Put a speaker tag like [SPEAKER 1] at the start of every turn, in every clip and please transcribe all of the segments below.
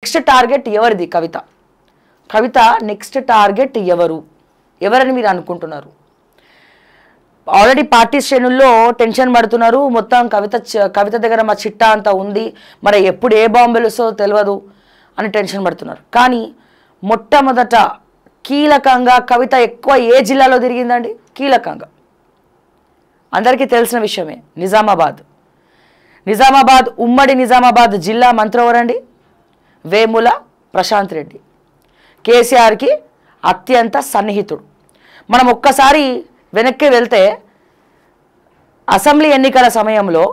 [SPEAKER 1] Next target ఎవరిది? కవిత next target ఎవరని మీరు అనుకుంటున్నారు? ఆల్రెడీ పార్టీ శ్రేణుల్లో టెన్షన్ పడుతున్నారు. మొత్తం కవిత దగ్గర మా చిట్టా అంతా ఉంది, మరి ఎప్పుడు ఏ బాంబు వెలుస్తుందో తెలియదు అని టెన్షన్ పడుతున్నారు. కానీ మొట్టమొదట కీలకంగా కవిత ఎక్కువ ఏ జిల్లాలో తిరిగిందండి? కీలకంగా అందరికీ తెలిసిన విషయమే, నిజామాబాద్ ఉమ్మడి నిజామాబాద్ జిల్లా మంత్రి ఎవరండి? వేముల ప్రశాంత్ రెడ్డి. కేసీఆర్కి అత్యంత సన్నిహితుడు. మనం ఒక్కసారి వెనక్కి వెళ్తే అసెంబ్లీ ఎన్నికల సమయంలో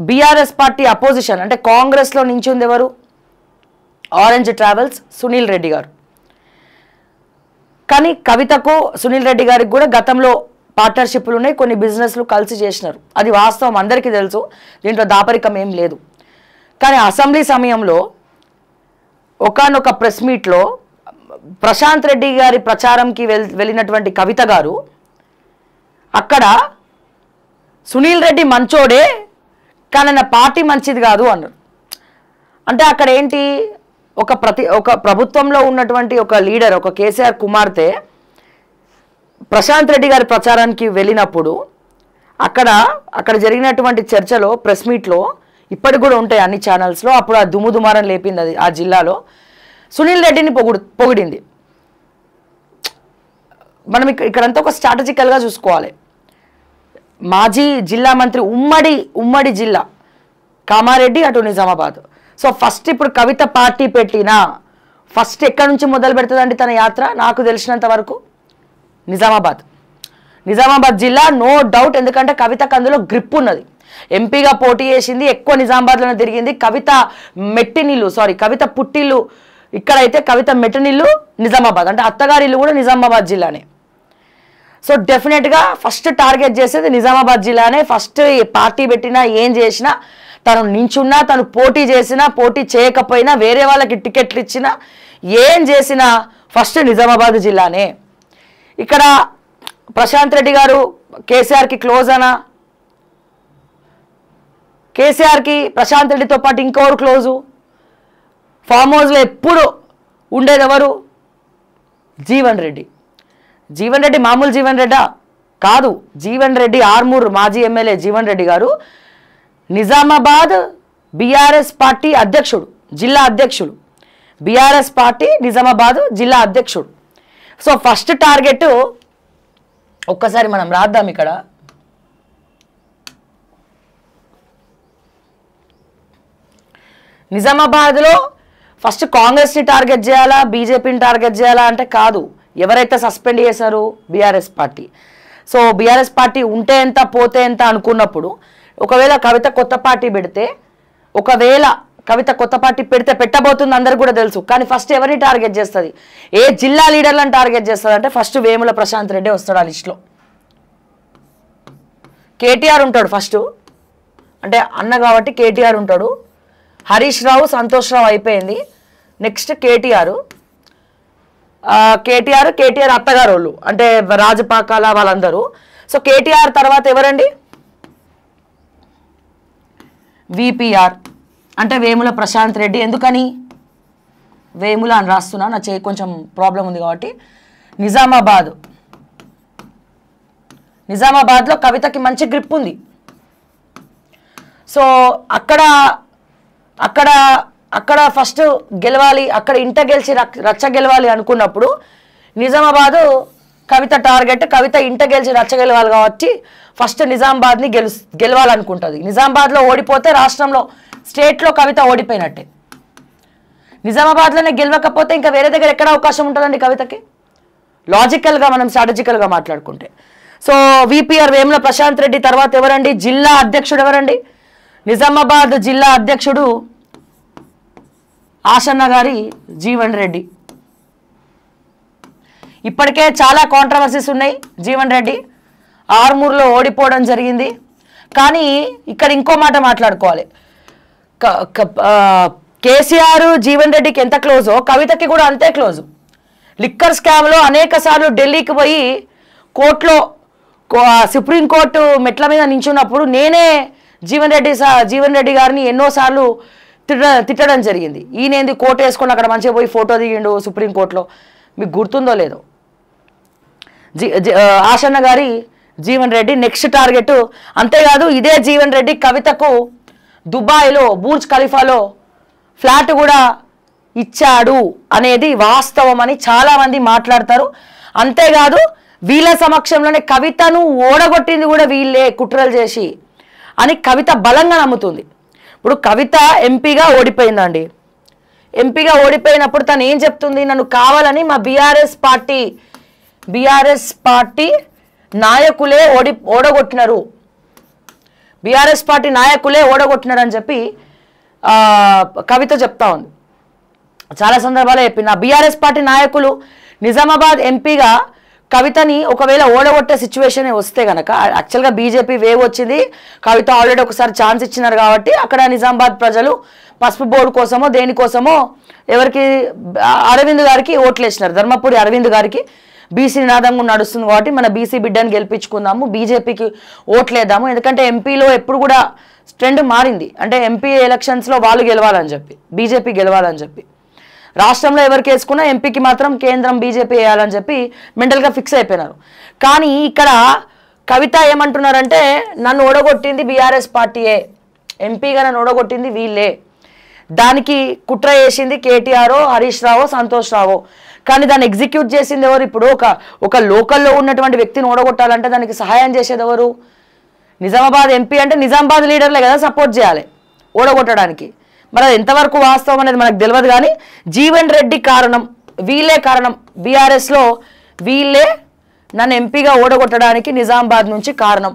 [SPEAKER 1] బీఆర్ఎస్ పార్టీ అపోజిషన్ అంటే కాంగ్రెస్లో నించుంది ఎవరు? ఆరెంజ్ ట్రావెల్స్ సునీల్ రెడ్డి గారు. కానీ కవితకు సునీల్ రెడ్డి గారికి కూడా గతంలో పార్ట్నర్షిప్లు ఉన్నాయి, కొన్ని బిజినెస్లు కలిసి చేసినారు. అది వాస్తవం, అందరికీ తెలుసు, దీంట్లో దాపరికం ఏం లేదు. కానీ అసెంబ్లీ సమయంలో ఒకానొక ప్రెస్ మీట్లో ప్రశాంత్ రెడ్డి గారి ప్రచారంకి వెళ్ళినటువంటి కవిత గారు అక్కడ సునీల్ రెడ్డి మంచోడే కానీ నా పార్టీ మంచిది కాదు అన్నారు. అంటే అక్కడ ఏంటి, ఒక ప్రభుత్వంలో ఉన్నటువంటి ఒక లీడర్, ఒక కేసీఆర్ కుమార్తె ప్రశాంత్ రెడ్డి గారి ప్రచారానికి వెళ్ళినప్పుడు అక్కడ జరిగినటువంటి చర్చలో, ప్రెస్ మీట్లో ఇప్పటికి కూడా ఉంటాయి అన్ని ఛానల్స్లో, అప్పుడు ఆ దుమారం లేపింది అది ఆ జిల్లాలో. సునీల్ రెడ్డిని పొగిడింది. మనం ఇక్కడంతా ఒక స్ట్రాటజికల్గా చూసుకోవాలి. మాజీ జిల్లా మంత్రి, ఉమ్మడి జిల్లా కామారెడ్డి, అటు నిజామాబాద్. సో ఫస్ట్ ఇప్పుడు కవిత పార్టీ పెట్టినా ఫస్ట్ ఎక్కడి నుంచి మొదలు పెడుతుందండి తన యాత్ర? నాకు తెలిసినంత వరకు నిజామాబాద్ జిల్లా, నో డౌట్. ఎందుకంటే కవితకు అందులో గ్రిప్ ఉన్నది. ఎంపీగా పోటీ చేసింది, ఎక్కువ నిజామాబాద్లోనే తిరిగింది. కవిత పుట్టిల్లు ఇక్కడైతే కవిత మెట్టినిల్లు నిజామాబాద్, అంటే అత్తగారిల్లు కూడా నిజామాబాద్ జిల్లానే. సో డెఫినెట్గా ఫస్ట్ టార్గెట్ చేసేది నిజామాబాద్ జిల్లానే. ఫస్ట్ పార్టీ పెట్టినా ఏం చేసినా, తను నించున్నా, తను పోటీ చేసినా, పోటీ చేయకపోయినా, వేరే వాళ్ళకి టికెట్లు ఇచ్చినా, ఏం చేసినా ఫస్ట్ నిజామాబాద్ జిల్లానే. ఇక్కడ ప్రశాంత్ రెడ్డి గారు కేసీఆర్కి క్లోజ్ అనా? కేసీఆర్కి ప్రశాంత్ రెడ్డితో పాటు ఇంకెవరు క్లోజు? ఫామ్ హౌస్లో ఎప్పుడు ఉండేది ఎవరు? జీవన్ రెడ్డి మామూలు జీవన్ రెడ్డా కాదు. జీవన్ రెడ్డి ఆర్మూర్ మాజీ ఎమ్మెల్యే జీవన్ రెడ్డి గారు నిజామాబాద్ బీఆర్ఎస్ పార్టీ అధ్యక్షుడు, జిల్లా అధ్యక్షుడు. బీఆర్ఎస్ పార్టీ నిజామాబాద్ జిల్లా అధ్యక్షుడు. సో ఫస్ట్ టార్గెట్ ఒక్కసారి మనం రాద్దాం. ఇక్కడ నిజామాబాద్లో ఫస్ట్ కాంగ్రెస్ని టార్గెట్ చేయాలా, బీజేపీని టార్గెట్ చేయాలా అంటే కాదు. ఎవరైతే సస్పెండ్ చేశారు? BRS party. So BRS party ఉంటే ఎంత పోతే ఎంత అనుకున్నప్పుడు, ఒకవేళ కవిత కొత్త పార్టీ పెడితే, పెట్టబోతుంది అందరికి కూడా తెలుసు. కానీ ఫస్ట్ ఎవరిని టార్గెట్ చేస్తుంది? ఏ జిల్లా లీడర్లను టార్గెట్ చేస్తుంది అంటే ఫస్ట్ వేముల ప్రశాంత్ రెడ్డి వస్తాడు ఆ లిస్టులో. కేటీఆర్ ఉంటాడు ఫస్ట్, అంటే అన్న కాబట్టి కేటీఆర్ ఉంటాడు. హరీష్ రావు, సంతోష్ రావు అయిపోయింది. నెక్స్ట్ కేటీఆర్ అత్తగారు వాళ్ళు, అంటే రాజపాకాల వాళ్ళందరూ. సో కేటీఆర్ తర్వాత ఎవరండి? విపిఆర్ అంటే వేముల ప్రశాంత్ రెడ్డి. ఎందుకని వేముల అని రాస్తున్నా, నా చేయి కొంచెం ప్రాబ్లం ఉంది కాబట్టి. నిజామాబాద్లో కవితకి మంచి గ్రిప్ ఉంది. సో అక్కడ ఫస్ట్ గెలవాలి, అక్కడ ఇంట గెలిచి రచ్చ గెలవాలి అనుకున్నప్పుడు నిజామాబాదు కవిత టార్గెట్. కవిత ఇంట గెలిచి రచ్చ గెలవాలి కాబట్టి ఫస్ట్ నిజామాబాద్ని గెలవాలనుకుంటుంది. నిజామాబాద్లో ఓడిపోతే రాష్ట్రంలో, స్టేట్లో కవిత ఓడిపోయినట్టే. నిజామాబాద్లోనే గెలవకపోతే ఇంకా వేరే దగ్గర ఎక్కడ అవకాశం ఉంటుందండి కవితకి? లాజికల్గా మనం స్ట్రాటజికల్గా మాట్లాడుకుంటే. సో విపిఆర్ వేముల ప్రశాంత్ రెడ్డి తర్వాత ఎవరండి? జిల్లా అధ్యక్షుడు ఎవరండి? నిజామాబాద్ జిల్లా అధ్యక్షుడు ఆశన్న గారి జీవన్ రెడ్డి. ఇప్పటికే చాలా కాంట్రవర్సీస్ ఉన్నాయి. జీవన్ రెడ్డి ఆర్మూర్లో ఓడిపోవడం జరిగింది. కానీ ఇక్కడ ఇంకో మాట మాట్లాడుకోవాలి. కేసీఆర్ జీవన్ రెడ్డికి ఎంత క్లోజో కవితకి కూడా అంతే క్లోజు. లిక్కర్ స్కామ్లో అనేక సార్లు ఢిల్లీకి పోయి కోర్టులో, సుప్రీంకోర్టు మెట్ల మీద నించున్నప్పుడు నేనే జీవన్ రెడ్డి గారిని ఎన్నోసార్లు తిట్టడం జరిగింది. ఈయనేంది కోట్ వేసుకొని అక్కడ మంచిగా పోయి ఫోటో దిగిండు సుప్రీంకోర్టులో. మీకు గుర్తుందో లేదో. ఆశన్న గారి జీవన్ రెడ్డి నెక్స్ట్ టార్గెట్. అంతేకాదు ఇదే జీవన్ రెడ్డి కవితకు దుబాయ్లో బూర్జ్ ఖలీఫాలో ఫ్లాట్ కూడా ఇచ్చాడు అనేది వాస్తవం అని చాలామంది మాట్లాడతారు. అంతేకాదు వీళ్ళ సమక్షంలోనే కవితను ఓడగొట్టింది కూడా వీళ్ళే కుట్రలు చేసి అని కవిత బలంగా నమ్ముతుంది. ఇప్పుడు కవిత ఎంపీగా ఓడిపోయిందండి. ఎంపీగా ఓడిపోయినప్పుడు తను ఏం చెప్తుంది, నన్ను కావాలని మా బీఆర్ఎస్ పార్టీ నాయకులే ఓడగొట్టినారు, బీఆర్ఎస్ పార్టీ నాయకులే ఓడగొట్టినారు అని చెప్పి కవిత చెప్తా ఉంది. చాలా సందర్భాల్లో చెప్పింది. ఆ బీఆర్ఎస్ పార్టీ నాయకులు నిజామాబాద్ ఎంపీగా కవితని ఒకవేళ ఓడగొట్టే సిచ్యువేషన్ వస్తే కనుక, యాక్చువల్గా బీజేపీ వేవ్ వచ్చింది, కవిత ఆల్రెడీ ఒకసారి ఛాన్స్ ఇచ్చినారు కాబట్టి అక్కడ నిజామాబాద్ ప్రజలు పసుపు బోర్డు కోసమో దేనికోసమో ఎవరికి అరవింద్ గారికి ఓట్లు వేసినారు. ధర్మపురి అరవింద్ గారికి బీసీ నినాదంగా నడుస్తుంది కాబట్టి మన బీసీ బిడ్డని గెలిపించుకుందాము, బీజేపీకి ఓట్లేద్దాము. ఎందుకంటే ఎంపీలో ఎప్పుడు కూడా ట్రెండ్ మారింది. అంటే ఎంపీ ఎలక్షన్స్లో వాళ్ళు గెలవాలని చెప్పి, బీజేపీ గెలవాలని చెప్పి, రాష్ట్రంలో ఎవరికి వేసుకున్నా ఎంపీకి మాత్రం కేంద్రం బీజేపీ వేయాలని చెప్పి మెంటల్గా ఫిక్స్ అయిపోయినారు. కానీ ఇక్కడ కవిత ఏమంటున్నారంటే నన్ను ఓడగొట్టింది బీఆర్ఎస్ పార్టీయే, ఎంపీగా నన్ను ఓడగొట్టింది వీళ్ళే, దానికి కుట్ర చేసింది కేటీఆర్, హరీష్ రావు, సంతోష్ రావు, కానీ దాన్ని ఎగ్జిక్యూట్ చేసింది ఎవరు? ఇప్పుడు ఒక లోకల్లో ఉన్నటువంటి వ్యక్తిని ఓడగొట్టాలంటే దానికి సహాయం చేసేది ఎవరు? నిజామాబాద్ ఎంపీ అంటే నిజామాబాద్ లీడర్లే కదా సపోర్ట్ చేయాలి ఓడగొట్టడానికి. మరి అది ఎంతవరకు వాస్తవం అనేది మనకు తెలియదు. కానీ జీవన్ రెడ్డి కారణం, వీళ్ళే కారణం, బీఆర్ఎస్లో వీళ్ళే నన్ను ఎంపీగా ఓడగొట్టడానికి నిజామాబాద్ నుంచి కారణం.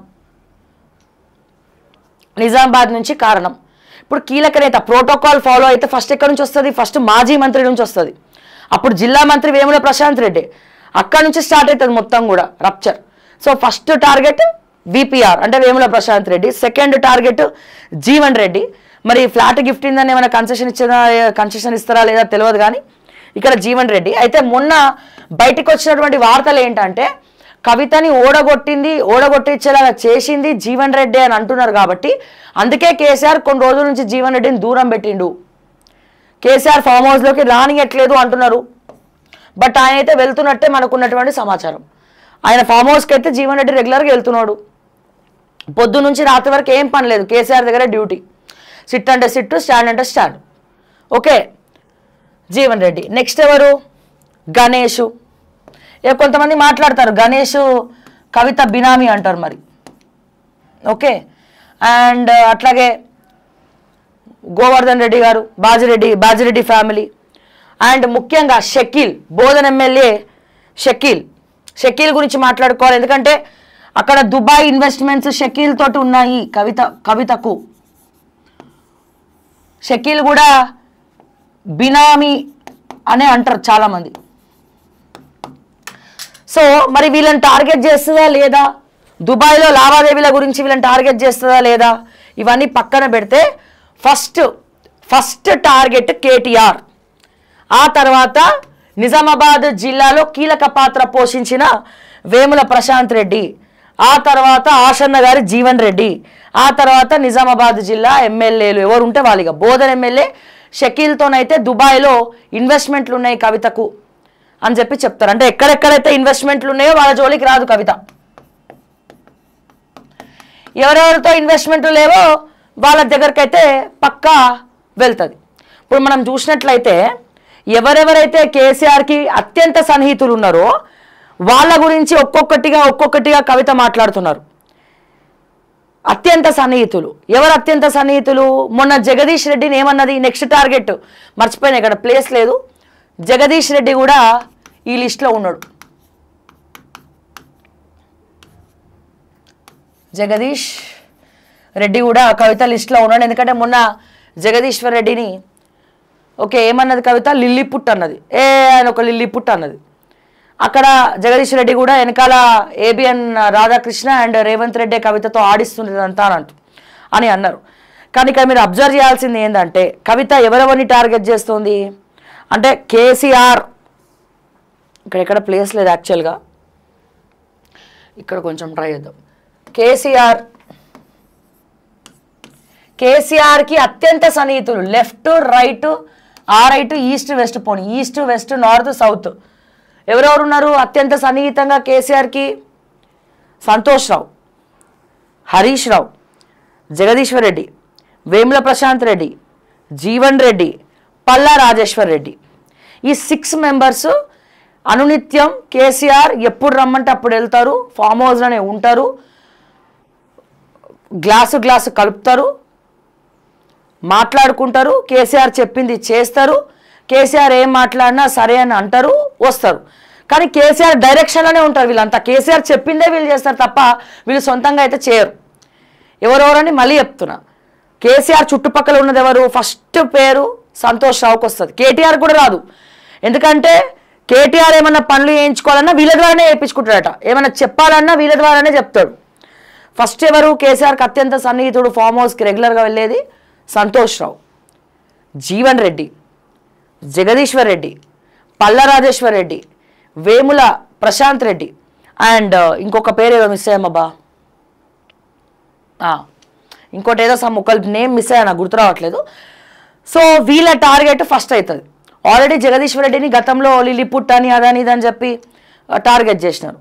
[SPEAKER 1] ఇప్పుడు కీలక నేత ప్రోటోకాల్ ఫాలో అయితే ఫస్ట్ ఎక్కడి నుంచి వస్తుంది? ఫస్ట్ మాజీ మంత్రి నుంచి వస్తుంది. అప్పుడు జిల్లా మంత్రి వేముల ప్రశాంత్ రెడ్డి, అక్కడి నుంచి స్టార్ట్ అవుతుంది మొత్తం కూడా rupture. So first target VPR అంటే వేముల ప్రశాంత్ రెడ్డి, సెకండ్ టార్గెట్ జీవన్ రెడ్డి. మరి ఫ్లాట్ గిఫ్ట్ ఇందని ఏమైనా కన్సెషన్ ఇస్తారా లేదా తెలియదు, కానీ ఇక్కడ జీవన్ రెడ్డి. అయితే మొన్న బయటకు వచ్చినటువంటి వార్తలు ఏంటంటే కవితని ఓడగొట్టించేలాగా చేసింది జీవన్ రెడ్డి అని అంటున్నారు. కాబట్టి అందుకే కేసీఆర్ కొన్ని రోజుల నుంచి జీవన్ రెడ్డిని దూరం పెట్టిండు. కేసీఆర్ ఫామ్ హౌస్లోకి రానియట్లేదు అంటున్నారు. బట్ ఆయన అయితే వెళ్తున్నట్టే మనకున్నటువంటి సమాచారం. ఆయన ఫామ్ హౌస్కి అయితే జీవన్ రెడ్డి రెగ్యులర్గా వెళ్తున్నాడు. పొద్దు నుంచి రాత్రి వరకు ఏం పని లేదు, కేసీఆర్ దగ్గర డ్యూటీ. సిట్ అంటే సిట్టు, స్టాండ్ అంటే stand. Okay, Jeevan Reddy. Next ఎవరు? గణేష్. కొంతమంది మాట్లాడతారు గణేష్ కవిత బినామీ అంటారు మరి. ఓకే, అండ్ అట్లాగే గోవర్ధన్ రెడ్డి గారు, బాజిరెడ్డి ఫ్యామిలీ, అండ్ ముఖ్యంగా షకీల్, బోధన్ ఎమ్మెల్యే షకీల్ గురించి మాట్లాడుకోవాలి. ఎందుకంటే అక్కడ దుబాయ్ ఇన్వెస్ట్మెంట్స్ షకీల్ తోటి ఉన్నాయి కవితకు. షకీల్ కూడా బినామీ అనే అంటారు చాలామంది. సో మరి వీళ్ళని టార్గెట్ చేస్తుందా లేదా, దుబాయ్లో లావాదేవీల గురించి వీళ్ళని టార్గెట్ చేస్తుందా లేదా, ఇవన్నీ పక్కన పెడితే ఫస్ట్ టార్గెట్ కేటీఆర్, ఆ తర్వాత నిజామాబాద్ జిల్లాలో కీలక పాత్ర పోషించిన వేముల ప్రశాంత్ రెడ్డి, ఆ తర్వాత ఆశన్న గారి జీవన్ రెడ్డి, ఆ తర్వాత నిజామాబాద్ జిల్లా ఎమ్మెల్యేలు ఎవరు ఉంటే వాళ్ళిగా బోధన్ ఎమ్మెల్యే షకీల్తోనైతే దుబాయ్లో ఇన్వెస్ట్మెంట్లు ఉన్నాయి కవితకు అని చెప్పి చెప్తారు. అంటే ఎక్కడెక్కడైతే ఇన్వెస్ట్మెంట్లు ఉన్నాయో వాళ్ళ జోలికి రాదు కవిత. ఎవరెవరితో ఇన్వెస్ట్మెంట్లు లేవో వాళ్ళ దగ్గరకైతే పక్కా వెళ్తుంది. ఇప్పుడు మనం చూసినట్లయితే ఎవరెవరైతే కేసీఆర్కి అత్యంత సన్నిహితులు ఉన్నారో వాళ్ళ గురించి ఒక్కొక్కటిగా కవిత మాట్లాడుతున్నారు. అత్యంత సన్నిహితులు ఎవరు? అత్యంత సన్నిహితులు మొన్న జగదీష్ రెడ్డిని ఏమన్నది? నెక్స్ట్ టార్గెట్ మర్చిపోయినా, ఇక్కడ ప్లేస్ లేదు. జగదీష్ రెడ్డి కూడా ఈ లిస్ట్లో ఉన్నాడు. జగదీష్ రెడ్డి కూడా కవిత లిస్ట్లో ఉన్నాడు. ఎందుకంటే మొన్న జగదీశ్వర్ రెడ్డిని ఓకే ఏమన్నది కవిత? లిల్లీపుట్ అన్నది. ఆయన ఒక లిల్లీపుట్ అన్నది. అక్కడ జగదీష్ రెడ్డి కూడా వెనకాల ఏబిఎన్ రాధాకృష్ణ అండ్ రేవంత్ రెడ్డి కవితతో ఆడిస్తుందంతా అని అన్నారు. కానీ ఇక్కడ మీరు అబ్జర్వ్ చేయాల్సింది ఏంటంటే కవిత ఎవరెవరిని టార్గెట్ చేస్తుంది అంటే కేసీఆర్, ఇక్కడ ప్లేస్ లేదు యాక్చువల్గా, ఇక్కడ కొంచెం ట్రై చేద్దాం. కేసీఆర్కి అత్యంత సన్నిహితులు, లెఫ్ట్ రైట్, ఆ రైట్ ఈస్ట్ వెస్ట్, పోనీ ఈస్ట్ వెస్ట్ నార్త్ సౌత్, ఎవరెవరు ఉన్నారు అత్యంత సన్నిహితంగా కేసీఆర్కి? సంతోష్ రావు, హరీష్ రావు, జగదీశ్వర్ రెడ్డి, వేముల ప్రశాంత్ రెడ్డి, జీవన్ రెడ్డి, పల్లా రాజేశ్వర్ రెడ్డి. ఈ 6 మెంబర్స్ అనునిత్యం కేసీఆర్ ఎప్పుడు రమ్మంటే అప్పుడు వెళ్తారు, ఫామ్ హౌస్లోనే ఉంటారు, గ్లాసు కలుపుతారు, మాట్లాడుకుంటారు, కేసీఆర్ చెప్పింది చేస్తారు, కేసీఆర్ ఏం మాట్లాడినా సరే అని అంటారు, వస్తారు. కానీ కేసీఆర్ డైరెక్షన్లోనే ఉంటారు వీళ్ళంతా. కేసీఆర్ చెప్పిందే వీళ్ళు చేస్తారు తప్ప వీళ్ళు సొంతంగా అయితే చేయరు. ఎవరెవరని మళ్ళీ చెప్తున్నా, కేసీఆర్ చుట్టుపక్కల ఉన్నది ఎవరు? ఫస్ట్ పేరు సంతోష్ రావుకి వస్తుంది, కేటీఆర్ కూడా రాదు. ఎందుకంటే కేటీఆర్ ఏమన్నా పనులు చేయించుకోవాలన్నా వీళ్ళ ద్వారానే చేయించుకుంటాడట, ఏమన్నా చెప్పాలన్నా వీళ్ళ ద్వారానే చెప్తాడు. ఫస్ట్ ఎవరు? కేసీఆర్కి అత్యంత సన్నిహితుడు, ఫామ్ హౌస్కి రెగ్యులర్గా వెళ్ళేది సంతోష్ రావు, జీవన్ రెడ్డి, జగదీశ్వర్ రెడ్డి, పల్లా రాజేశ్వర్ రెడ్డి, వేముల ప్రశాంత్ రెడ్డి అండ్ ఇంకొక పేరు ఏదో మిస్ అయ్యామబ్బా, ఇంకోటి ఏదో సమ్ ఒక నేమ్ మిస్ అయ్యా, నాకు గుర్తు రావట్లేదు. సో వీళ్ళ టార్గెట్ ఫస్ట్ అవుతుంది. ఆల్రెడీ జగదీశ్వర్ రెడ్డిని గతంలో లిలిపుట్ అని అదని ఇదని చెప్పి టార్గెట్ చేసినారు.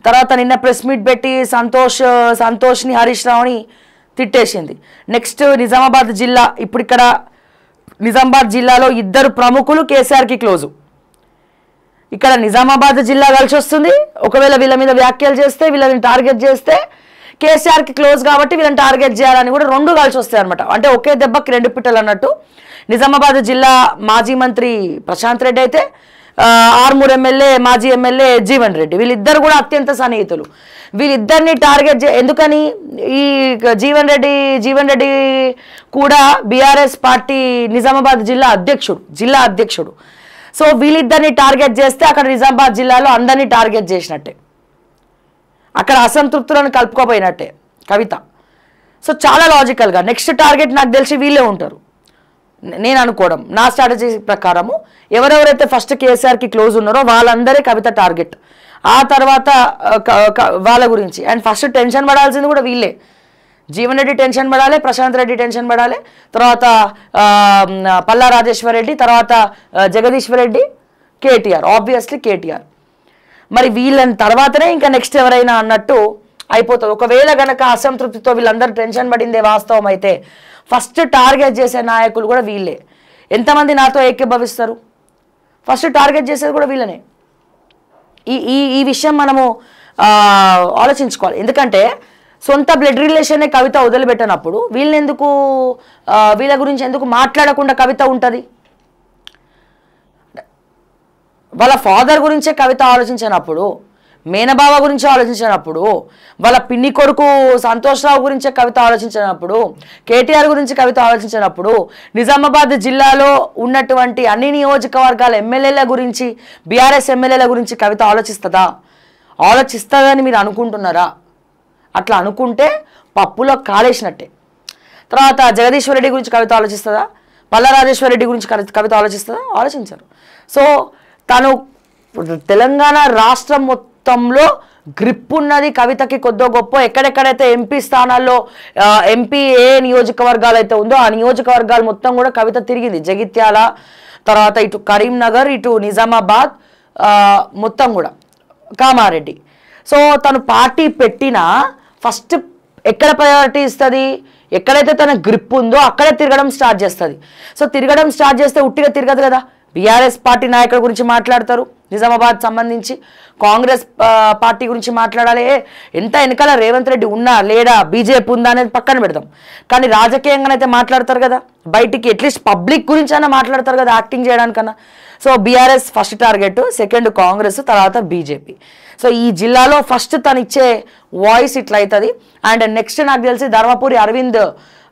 [SPEAKER 1] తర్వాత నిన్న ప్రెస్ మీట్ పెట్టి సంతోష్ని హరీష్ రావుని తిట్టేసింది. నెక్స్ట్ నిజామాబాద్ జిల్లా, ఇప్పుడు ఇక్కడ నిజామాబాద్ జిల్లాలో 2 ప్రముఖులు కేసీఆర్కి క్లోజు. ఇక్కడ నిజామాబాద్ జిల్లా కలిసి వస్తుంది. ఒకవేళ వీళ్ళ మీద వ్యాఖ్యలు చేస్తే, వీళ్ళని టార్గెట్ చేస్తే కేసీఆర్కి క్లోజ్ కాబట్టి వీళ్ళని టార్గెట్ చేయాలని కూడా 2 కలిసి వస్తాయి అనమాట. అంటే ఒకే దెబ్బకి 2 పిట్టలు అన్నట్టు. నిజామాబాద్ జిల్లా మాజీ మంత్రి ప్రశాంత్ రెడ్డి అయితే ఆర్మూర్ ఎమ్మెల్యే, మాజీ ఎమ్మెల్యే జీవన్ రెడ్డి, వీళ్ళిద్దరు కూడా అత్యంత సన్నిహితులు. వీళ్ళిద్దరిని టార్గెట్ ఎందుకని? ఈ జీవన్ రెడ్డి కూడా బీఆర్ఎస్ పార్టీ నిజామాబాద్ జిల్లా అధ్యక్షుడు. సో వీళ్ళిద్దరిని టార్గెట్ చేస్తే అక్కడ నిజామాబాద్ జిల్లాలో అందరినీ టార్గెట్ చేసినట్టే, అక్కడ అసంతృప్తులను కలుపుకోపోయినట్టే కవిత. సో చాలా లాజికల్గా నెక్స్ట్ టార్గెట్ నాకు తెలిసి వీళ్ళే ఉంటారు, నేను అనుకోవడం. నా స్ట్రాటజీ ప్రకారము ఎవరెవరైతే ఫస్ట్ కేసీఆర్కి క్లోజ్ ఉన్నారో వాళ్ళందరే కవిత టార్గెట్. ఆ తర్వాత వాళ్ళ గురించి అండ్ ఫస్ట్ టెన్షన్ పడాల్సింది కూడా వీళ్ళే. జీవన్ రెడ్డి టెన్షన్ పడాలి, ప్రశాంత్ రెడ్డి టెన్షన్ పడాలి, తర్వాత పల్లా రాజేశ్వర్ రెడ్డి, తర్వాత జగదీశ్వర్ రెడ్డి, కేటీఆర్, ఆబ్వియస్లీ కేటీఆర్. మరి వీళ్ళని తర్వాతనే ఇంకా నెక్స్ట్ ఎవరైనా అన్నట్టు అయిపోతుంది. ఒకవేళ గనక అసంతృప్తితో వీళ్ళందరూ టెన్షన్ పడిందే వాస్తవం అయితే ఫస్ట్ టార్గెట్ చేసే నాయకులు కూడా వీళ్ళే. ఎంతమంది నాతో ఏకీభవిస్తారు? ఫస్ట్ టార్గెట్ చేసేది కూడా వీళ్ళనే. ఈ విషయం మనము ఆలోచించుకోవాలి. ఎందుకంటే సొంత బ్లడ్ రిలేషనే కవిత వదిలిపెట్టినప్పుడు వీళ్ళ గురించి ఎందుకు మాట్లాడకుండా కవిత ఉంటుంది? వాళ్ళ ఫాదర్ గురించే కవిత ఆలోచించినప్పుడు, మేనబావ గురించి ఆలోచించినప్పుడు, వాళ్ళ పిన్ని కొడుకు సంతోష్ రావు గురించే కవిత ఆలోచించినప్పుడు, కేటీఆర్ గురించి కవిత ఆలోచించినప్పుడు, నిజామాబాద్ జిల్లాలో ఉన్నటువంటి అన్ని నియోజకవర్గాల ఎమ్మెల్యేల గురించి, బీఆర్ఎస్ ఎమ్మెల్యేల గురించి కవిత ఆలోచిస్తుందని మీరు అనుకుంటున్నారా? అట్లా అనుకుంటే పప్పులో కాలేసినట్టే. తర్వాత జగదీశ్వర్ రెడ్డి గురించి కవిత ఆలోచిస్తుందా? పల్లా రాజేశ్వర్ రెడ్డి గురించి కవిత ఆలోచిస్తుందా? ఆలోచించారు. సో తను తెలంగాణ రాష్ట్రం మొత్తంలో గ్రిప్ ఉన్నది కవితకి కొద్దో గొప్ప. ఎక్కడెక్కడైతే ఎంపీ స్థానాల్లో ఎంపీ ఏ నియోజకవర్గాలు అయితే ఉందో ఆ నియోజకవర్గాలు మొత్తం కూడా కవిత తిరిగింది. జగిత్యాల, తర్వాత ఇటు కరీంనగర్, ఇటు నిజామాబాద్, మొత్తం కూడా కామారెడ్డి. సో తను పార్టీ పెట్టినా ఫస్ట్ ఎక్కడ ప్రయారిటీ ఇస్తుంది? ఎక్కడైతే తన గ్రిప్ ఉందో అక్కడే తిరగడం స్టార్ట్ చేస్తుంది. సో తిరగడం స్టార్ట్ చేస్తే ఉట్టిగా తిరగదు కదా. బీఆర్ఎస్ పార్టీ నాయకుల గురించి మాట్లాడతారు, నిజామాబాద్ సంబంధించి కాంగ్రెస్ పార్టీ గురించి మాట్లాడాలి. ఎంత వెనకాల రేవంత్ రెడ్డి ఉన్నా లేడా, బీజేపీ ఉందా అనేది పక్కన పెడతాం. కానీ రాజకీయంగానైతే మాట్లాడతారు కదా, బయటికి అట్లీస్ట్ పబ్లిక్ గురించి అయినా మాట్లాడతారు కదా యాక్టింగ్ చేయడానికన్నా. So BRS first target, second Congress, తర్వాత బీజేపీ. సో ఈ జిల్లాలో ఫస్ట్ తను ఇచ్చే వాయిస్ ఇట్లా అవుతుంది. అండ్ నెక్స్ట్ నాకు తెలిసి ధర్మపురి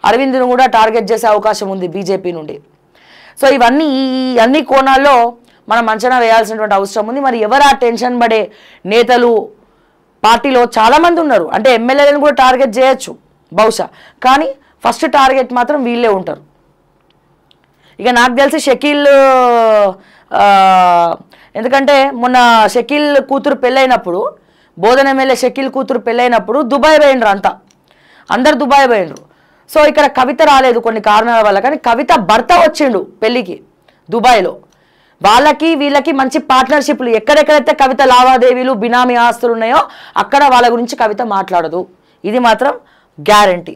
[SPEAKER 1] అరవింద్ను కూడా టార్గెట్ చేసే అవకాశం ఉంది బీజేపీ నుండి. సో ఇవన్నీ ఈ అన్ని కోణాల్లో మనం అంచనా వేయాల్సినటువంటి అవసరం ఉంది. మరి ఎవరు ఆ టెన్షన్ పడే నేతలు పార్టీలో చాలామంది ఉన్నారు. అంటే ఎమ్మెల్యేలను కూడా టార్గెట్ చేయొచ్చు బహుశా, కానీ ఫస్ట్ టార్గెట్ మాత్రం వీళ్ళే ఉంటారు. ఇక నాకు తెలిసి షకీల్, ఎందుకంటే మొన్న షకీల్ కూతురు పెళ్ళైనప్పుడు, బోధన ఎమ్మెల్యే షకీల్ కూతురు పెళ్ళైనప్పుడు దుబాయ్ పోయినరు, అందరు దుబాయ్ పోయినరు. సో ఇక్కడ కవిత రాలేదు కొన్ని కారణాల వల్ల, కానీ కవిత భర్త వచ్చిండు పెళ్ళికి దుబాయ్లో. వాళ్ళకి వీళ్ళకి మంచి పార్ట్నర్షిప్లు, ఎక్కడెక్కడైతే కవిత లావాదేవీలు బినామీ ఆస్తులు ఉన్నాయో అక్కడ వాళ్ళ గురించి కవిత మాట్లాడదు, ఇది మాత్రం గ్యారంటీ.